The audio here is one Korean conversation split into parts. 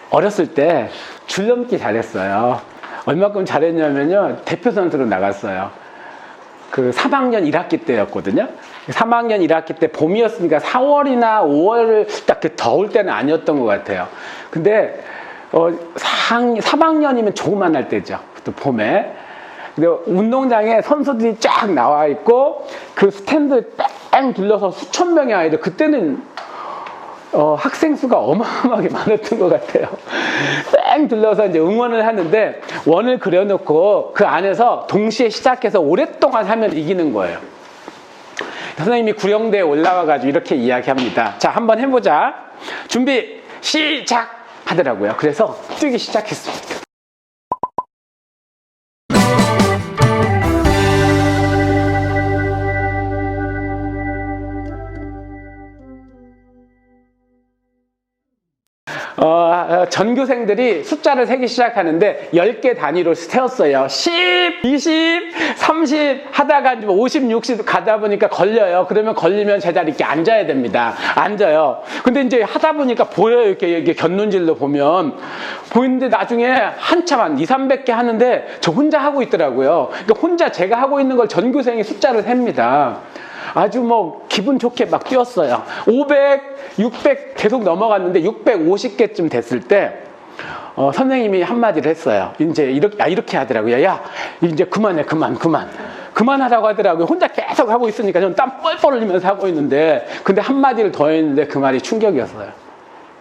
어렸을 때 줄넘기 잘했어요. 얼마큼 잘했냐면요. 대표 선수로 나갔어요. 그 3학년 1학기 때였거든요. 3학년 1학기 때 봄이었으니까 4월이나 5월 딱 그 더울 때는 아니었던 것 같아요. 근데 3학년이면 조그만할 때죠. 또 봄에. 근데 운동장에 선수들이 쫙 나와 있고 그 스탠드 뺑 둘러서 수천 명의 아이들, 그때는 학생 수가 어마어마하게 많았던 것 같아요. 뺑 둘러서 이제 응원을 하는데 원을 그려놓고 그 안에서 동시에 시작해서 오랫동안 하면 이기는 거예요. 선생님이 구령대에 올라와가지고 이렇게 이야기합니다. 자, 한번 해보자. 준비, 시작! 하더라고요. 그래서 뛰기 시작했습니다. 전교생들이 숫자를 세기 시작하는데 10개 단위로 세웠어요. 10, 20, 30 하다가 이제 50, 60 가다 보니까 걸려요. 그러면 걸리면 제자리 이렇게 앉아야 됩니다. 앉아요. 근데 이제 하다 보니까 보여요. 이렇게 곁눈질로 보면. 보이는데 나중에 한참 한 2, 300개 하는데 저 혼자 하고 있더라고요. 그러니까 혼자 제가 하고 있는 걸 전교생이 숫자를 셉니다. 아주 뭐 기분 좋게 막 뛰었어요. 500, 600 계속 넘어갔는데 650개쯤 됐을 때 선생님이 한마디를 했어요. 이제 이렇게 하더라고요. 야, 이제 그만해, 그만하라고 하더라고요. 혼자 계속 하고 있으니까 저는 땀 뻘뻘 흘리면서 하고 있는데, 근데 한마디를 더 했는데 그 말이 충격이었어요.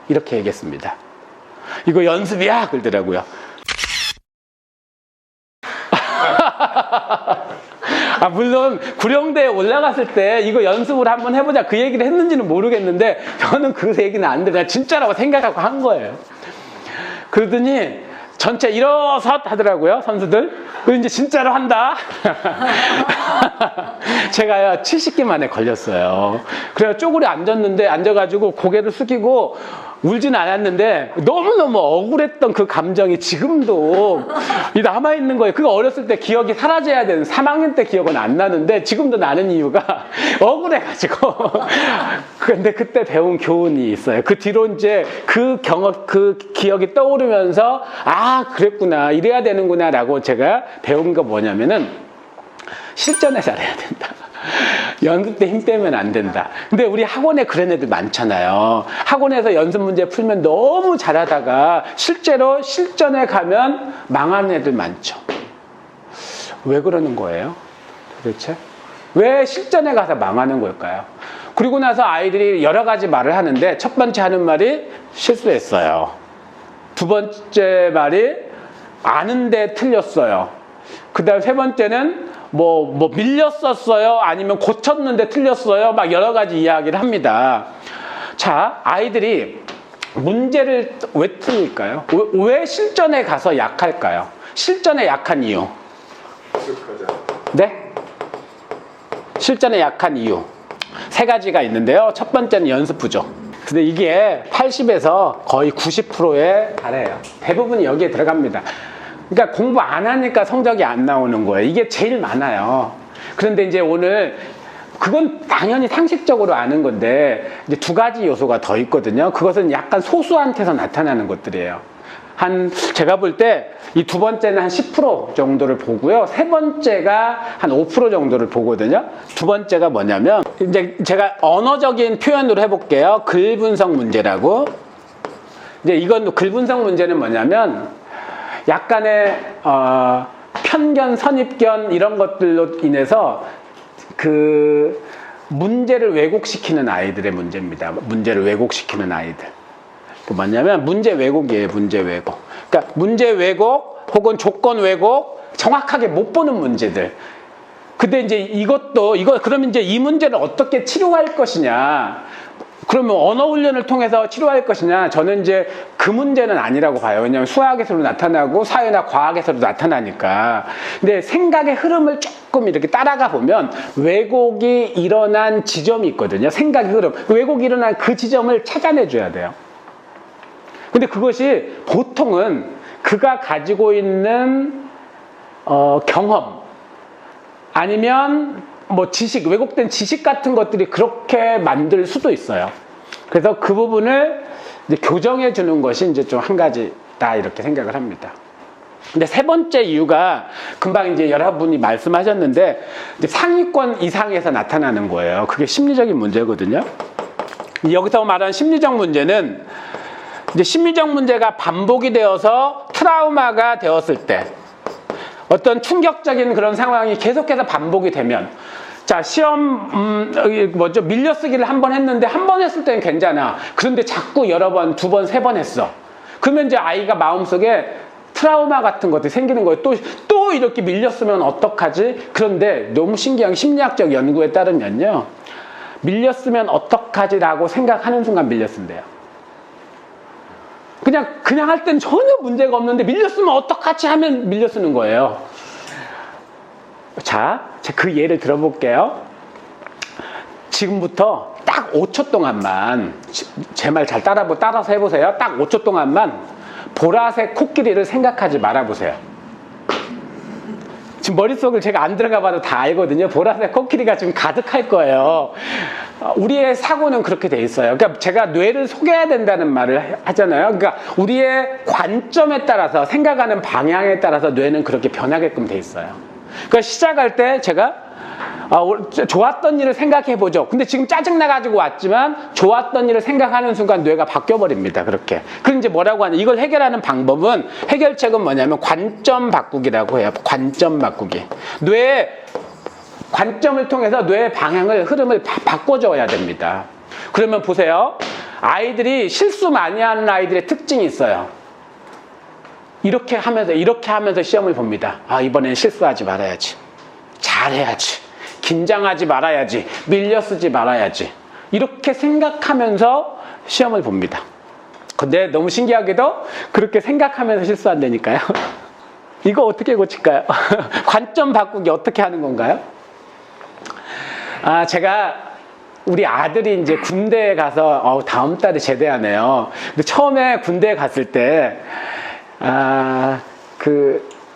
이렇게 얘기했습니다. 이거 연습이야, 그러더라고요. 물론 구령대에 올라갔을 때 이거 연습을 한번 해보자 그 얘기를 했는지는 모르겠는데 저는 그 얘기는 안 들어요. 진짜라고 생각하고 한 거예요. 그러더니 전체 일어섰 하더라고요, 선수들. 그리고 이제 진짜로 한다. 제가요 70개 만에 걸렸어요. 그래서 쪼그려 앉았는데, 앉아가지고 고개를 숙이고 울진 않았는데 너무너무 억울했던 그 감정이 지금도 남아있는 거예요. 그거 어렸을 때 기억이 사라져야 되는 3학년 때 기억은 안 나는데 지금도 나는 이유가 억울해가지고. 근데 그때 배운 교훈이 있어요. 그 뒤로 이제 그 기억이 떠오르면서 아, 그랬구나, 이래야 되는구나 라고 제가 배운 거 뭐냐면은 실전에 잘해야 된다. 연습 때 힘 빼면 안 된다. 근데 우리 학원에 그런 애들 많잖아요. 학원에서 연습 문제 풀면 너무 잘하다가 실제로 실전에 가면 망하는 애들 많죠. 왜 그러는 거예요? 도대체? 왜 실전에 가서 망하는 걸까요? 그리고 나서 아이들이 여러 가지 말을 하는데 첫 번째 하는 말이 실수했어요. 두 번째 말이 아는데 틀렸어요. 그 다음 세 번째는 뭐 밀렸었어요, 아니면 고쳤는데 틀렸어요, 막 여러 가지 이야기를 합니다. 자, 아이들이 문제를 왜 틀릴까요? 왜 실전에 가서 약할까요? 실전에 약한 이유. 네? 실전에 약한 이유 세 가지가 있는데요. 첫 번째는 연습 부족. 근데 이게 80에서 거의 90%에 달해요. 대부분이 여기에 들어갑니다. 그러니까 공부 안 하니까 성적이 안 나오는 거예요. 이게 제일 많아요. 그런데 이제 오늘 그건 당연히 상식적으로 아는 건데 이제 두 가지 요소가 더 있거든요. 그것은 약간 소수한테서 나타나는 것들이에요. 제가 볼 때 이 두 번째는 한 10% 정도를 보고요. 세 번째가 한 5% 정도를 보거든요. 두 번째가 뭐냐면 이제 제가 언어적인 표현으로 해볼게요. 글분석 문제라고. 이제 이건 글분석 문제는 뭐냐면 약간의 편견, 선입견 이런 것들로 인해서 그 문제를 왜곡시키는 아이들의 문제입니다. 문제를 왜곡시키는 아이들. 그 뭐냐면 문제 왜곡이에요. 문제 왜곡. 그러니까 문제 왜곡 혹은 조건 왜곡, 정확하게 못 보는 문제들. 근데 이제 그러면 이제 이 문제를 어떻게 치료할 것이냐. 그러면 언어 훈련을 통해서 치료할 것이냐? 저는 이제 그 문제는 아니라고 봐요. 왜냐하면 수학에서도 나타나고 사회나 과학에서도 나타나니까. 근데 생각의 흐름을 조금 이렇게 따라가 보면 왜곡이 일어난 지점이 있거든요. 생각의 흐름. 왜곡이 일어난 그 지점을 찾아내줘야 돼요. 근데 그것이 보통은 그가 가지고 있는 경험 아니면 뭐 지식, 왜곡된 지식 같은 것들이 그렇게 만들 수도 있어요. 그래서 그 부분을 이제 교정해 주는 것이 이제 좀 한 가지다 이렇게 생각을 합니다. 근데 세 번째 이유가 금방 이제 여러분이 말씀하셨는데 이제 상위권 이상에서 나타나는 거예요. 그게 심리적인 문제거든요. 여기서 말하는 심리적 문제는 이제 심리적 문제가 반복이 되어서 트라우마가 되었을 때 어떤 충격적인 그런 상황이 계속해서 반복이 되면 자, 시험, 밀려쓰기를 한 번 했는데 한 번 했을 때는 괜찮아. 그런데 자꾸 여러 번, 두 번, 세 번 했어. 그러면 이제 아이가 마음속에 트라우마 같은 것들이 생기는 거예요. 또 이렇게 밀렸으면 어떡하지? 그런데 너무 신기한 심리학적 연구에 따르면요. 밀렸으면 어떡하지라고 생각하는 순간 밀렸는데요. 그냥 할 땐 전혀 문제가 없는데 밀렸으면 어떡하지 하면 밀려쓰는 거예요. 자, 그 예를 들어볼게요. 지금부터 딱 5초 동안만 제 말 잘 따라서 해보세요. 딱 5초 동안만 보라색 코끼리를 생각하지 말아보세요. 지금 머릿속을 제가 안 들어가 봐도 다 알거든요. 보라색 코끼리가 지금 가득할 거예요. 우리의 사고는 그렇게 돼 있어요. 그러니까 제가 뇌를 속여야 된다는 말을 하잖아요. 그러니까 우리의 관점에 따라서 생각하는 방향에 따라서 뇌는 그렇게 변하게끔 돼 있어요. 그러니까 시작할 때 제가 좋았던 일을 생각해보죠. 근데 지금 짜증나가지고 왔지만 좋았던 일을 생각하는 순간 뇌가 바뀌어버립니다. 그렇게. 그럼 이제 뭐라고 하냐. 이걸 해결하는 방법은, 해결책은 뭐냐면 관점 바꾸기라고 해요. 관점 바꾸기. 뇌의 관점을 통해서 뇌의 방향을, 흐름을 바꿔줘야 됩니다. 그러면 보세요. 아이들이 실수 많이 하는 아이들의 특징이 있어요. 이렇게 하면서 시험을 봅니다. 이번엔 실수하지 말아야지. 잘해야지. 긴장하지 말아야지. 밀려 쓰지 말아야지. 이렇게 생각하면서 시험을 봅니다. 근데 너무 신기하게도 그렇게 생각하면서 실수한다니까요. 이거 어떻게 고칠까요? 관점 바꾸기 어떻게 하는 건가요? 제가 우리 아들이 이제 군대에 가서 다음 달에 제대하네요. 근데 처음에 군대에 갔을 때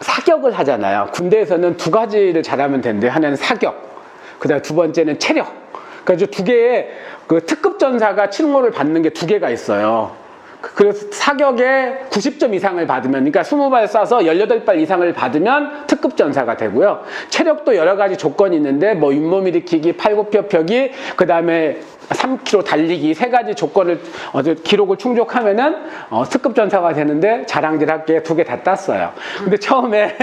사격을 하잖아요. 군대에서는 두 가지를 잘하면 되는데, 하나는 사격, 그다음 두 번째는 체력. 그러니까 두 개의 그 특급 전사가 칭호를 받는 게 두 개가 있어요. 그래서 사격에 90점 이상을 받으면, 그러니까 20발 쏴서 18발 이상을 받으면 특급 전사가 되고요. 체력도 여러 가지 조건이 있는데, 뭐 잇몸 일으키기, 팔굽혀펴기, 그 다음에 3km 달리기, 세 가지 조건을, 기록을 충족하면은 특급 전사가 되는데, 자랑질할게 두 개 다 땄어요. 근데 처음에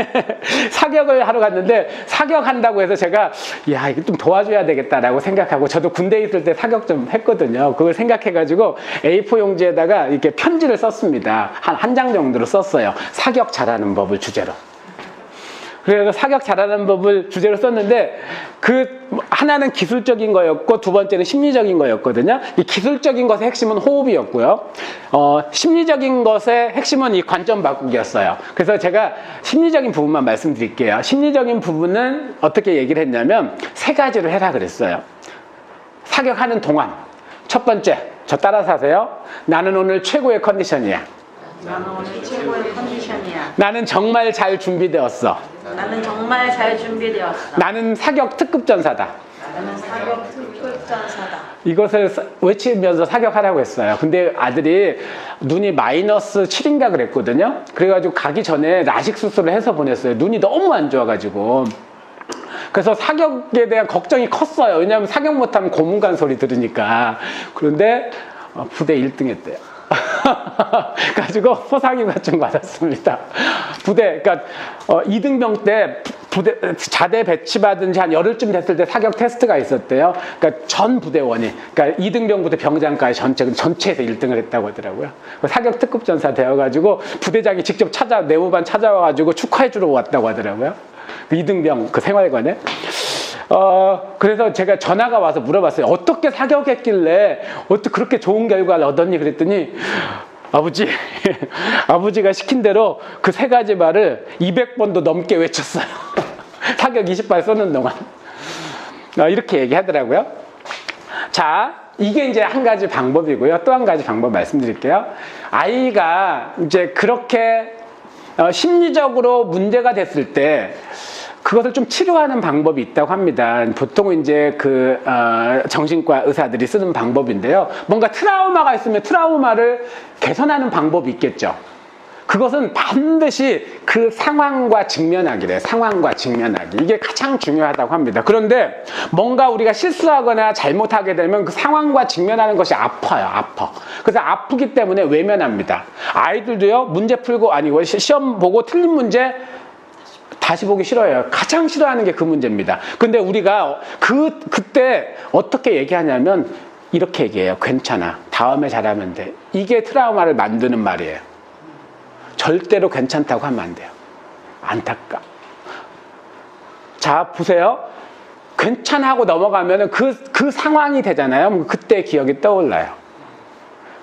사격을 하러 갔는데, 사격한다고 해서 제가 이거 좀 도와줘야 되겠다라고 생각하고, 저도 군대에 있을 때 사격 좀 했거든요. 그걸 생각해가지고 A4 용지에다가 이렇게 편지를 썼습니다. 한 장 정도로 썼어요. 사격 잘하는 법을 주제로. 그래서 사격 잘하는 법을 주제로 썼는데, 하나는 기술적인 거였고, 두 번째는 심리적인 거였거든요. 이 기술적인 것의 핵심은 호흡이었고요. 심리적인 것의 핵심은 이 관점 바꾸기였어요. 그래서 제가 심리적인 부분만 말씀드릴게요. 심리적인 부분은 어떻게 얘기를 했냐면, 세 가지를 해라 그랬어요. 사격하는 동안. 첫 번째, 저 따라서 하세요. 나는 오늘 최고의 컨디션이야. 나는 오늘 최고의 컨디션이야. 나는 정말 잘 준비되었어. 나는 정말 잘 준비되었어. 나는 사격 특급 전사다. 나는 사격 특급 전사다. 이것을 외치면서 사격하라고 했어요. 근데 아들이 눈이 마이너스 7인가 그랬거든요. 그래가지고 가기 전에 라식 수술을 해서 보냈어요. 눈이 너무 안 좋아가지고. 그래서 사격에 대한 걱정이 컸어요. 왜냐하면 사격 못하면 고문관 소리 들으니까. 그런데 부대 1등 했대요. 가지고 포상휴가증 받았습니다. 그러니까 2등병 때 자대 배치받은 지 한 열흘쯤 됐을 때 사격 테스트가 있었대요. 그러니까 전 부대원이, 그러니까 2등병부터 병장까지 전체에서 1등을 했다고 하더라고요. 사격 특급 전사 되어가지고 부대장이 직접 내무반 찾아와가지고 축하해주러 왔다고 하더라고요. 2등병 그 생활관에. 그래서 제가 전화가 와서 물어봤어요. 어떻게 사격했길래 어떻게 그렇게 좋은 결과를 얻었니? 그랬더니 아버지가 시킨 대로 그 세 가지 말을 200번도 넘게 외쳤어요. 사격 20발 쏘는 동안. 이렇게 얘기하더라고요. 자, 이게 이제 한 가지 방법이고요. 또 한 가지 방법 말씀드릴게요. 아이가 이제 그렇게 심리적으로 문제가 됐을 때 그것을 좀 치료하는 방법이 있다고 합니다. 보통은 이제 정신과 의사들이 쓰는 방법인데요. 뭔가 트라우마가 있으면 트라우마를 개선하는 방법이 있겠죠. 그것은 반드시 그 상황과 직면하기래. 상황과 직면하기. 이게 가장 중요하다고 합니다. 그런데 뭔가 우리가 실수하거나 잘못하게 되면 그 상황과 직면하는 것이 아파요. 아파. 그래서 아프기 때문에 외면합니다. 아이들도요. 문제 풀고 아니고 시험 보고 틀린 문제 다시 보기 싫어요. 가장 싫어하는 게 그 문제입니다. 근데 우리가 그때 어떻게 얘기하냐면 이렇게 얘기해요. 괜찮아. 다음에 잘하면 돼. 이게 트라우마를 만드는 말이에요. 절대로 괜찮다고 하면 안 돼요. 안타까. 자, 보세요. 괜찮아 하고 넘어가면 그 상황이 되잖아요. 그때 기억이 떠올라요.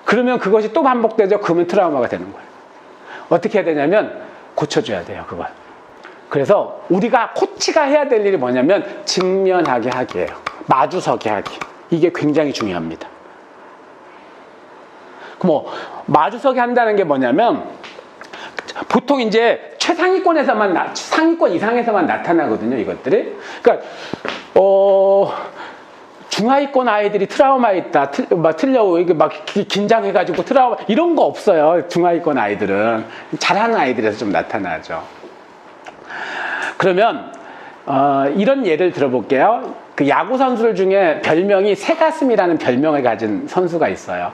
그러면 그것이 또 반복되죠. 그러면 트라우마가 되는 거예요. 어떻게 해야 되냐면 고쳐줘야 돼요. 그걸. 그래서 우리가 코치가 해야 될 일이 뭐냐면 직면하게 하기예요. 마주서게 하기. 이게 굉장히 중요합니다. 마주서게 한다는 게 뭐냐면 보통 이제 상위권 이상에서만 나타나거든요, 이것들이. 그러니까, 중하위권 아이들이 트라우마 있다, 틀려고, 이게 막 긴장해가지고 트라우마, 이런 거 없어요, 중하위권 아이들은. 잘하는 아이들에서 좀 나타나죠. 그러면, 이런 예를 들어볼게요. 그 야구 선수들 중에 별명이 새가슴이라는 별명을 가진 선수가 있어요.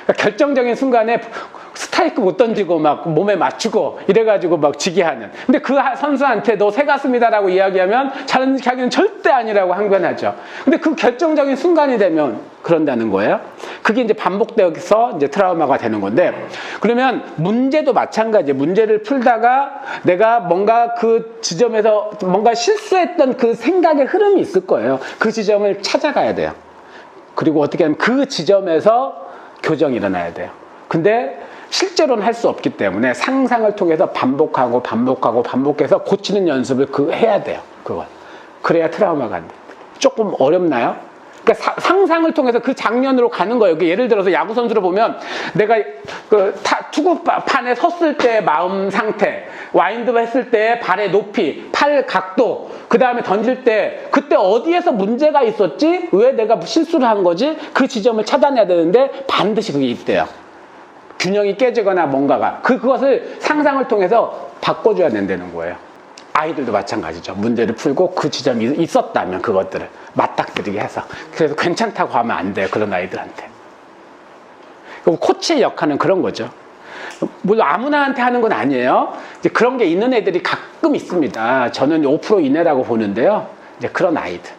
그러니까 결정적인 순간에 스트라이크 못 던지고 막 몸에 맞추고 이래가지고 막 지게 하는. 근데 그 선수한테 너 새가슴이다라고 이야기하면 자기는 절대 아니라고 항변하죠. 근데 그 결정적인 순간이 되면 그런다는 거예요. 그게 이제 반복되어서 이제 트라우마가 되는 건데, 그러면 문제도 마찬가지예요. 문제를 풀다가 내가 뭔가 그 지점에서 뭔가 실수했던 그 생각의 흐름이 있을 거예요. 그 지점을 찾아가야 돼요. 그리고 어떻게 하면 그 지점에서 교정이 일어나야 돼요. 근데 실제로는 할 수 없기 때문에 상상을 통해서 반복해서 고치는 연습을 해야 돼요. 그걸. 그래야 트라우마가 안 돼요. 조금 어렵나요? 그러니까 상상을 통해서 그 장면으로 가는 거예요. 예를 들어서 야구 선수를 보면 내가 투구판에 섰을 때 마음 상태, 와인드업 했을 때 발의 높이, 팔 각도, 그 다음에 던질 때 그때 어디에서 문제가 있었지? 왜 내가 실수를 한 거지? 그 지점을 찾아내야 되는데 반드시 그게 있대요. 균형이 깨지거나 뭔가가. 그것을 상상을 통해서 바꿔줘야 된다는 거예요. 아이들도 마찬가지죠. 문제를 풀고 그 지점이 있었다면 그것들을 맞닥뜨리게 해서. 그래서 괜찮다고 하면 안 돼요. 그런 아이들한테. 코치의 역할은 그런 거죠. 물론 아무나한테 하는 건 아니에요. 이제 그런 게 있는 애들이 가끔 있습니다. 저는 5% 이내라고 보는데요. 이제 그런 아이들.